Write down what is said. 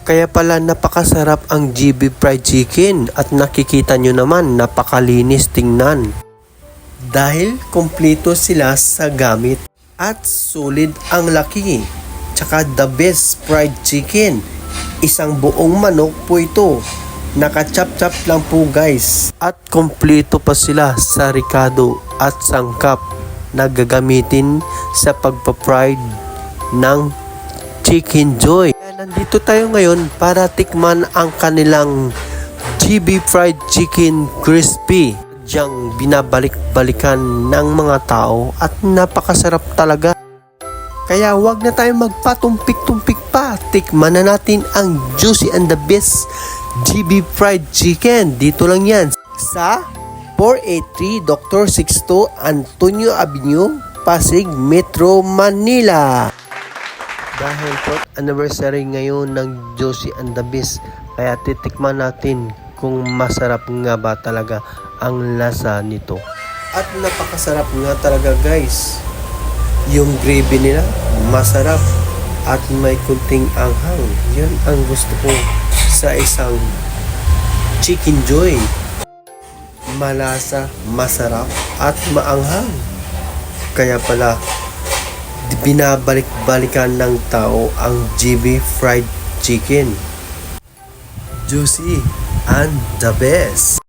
Kaya pala napakasarap ang GB Fried Chicken at nakikita nyo naman napakalinis tingnan. Dahil kumpleto sila sa gamit at solid ang laki. Tsaka the best fried chicken. Isang buong manok po ito. Naka-chop-chop lang po guys. At kumpleto pa sila sa ricado at sangkap na gagamitin sa pagpa-fried ng Chicken Joy. Nandito tayo ngayon para tikman ang kanilang GB Fried Chicken Crispy. Diyang binabalik-balikan ng mga tao at napakasarap talaga. Kaya wag na tayo magpatumpik-tumpik pa. Tikman na natin ang juicy and the best GB Fried Chicken. Dito lang yan sa 483 Dr. Sixto Antonio Avenue, Pasig, Metro Manila. Dahil po anniversary ngayon ng Juicy and the Beast, kaya titikman natin kung masarap nga ba talaga ang lasa nito. At napakasarap nga talaga guys. Yung gravy nila masarap at may kunting anghang. Yan ang gusto ko sa isang Chicken Joy. Malasa, masarap at maanghang. Kaya pala binabalik-balikan ng tao ang GB Fried Chicken. Juicy and the best.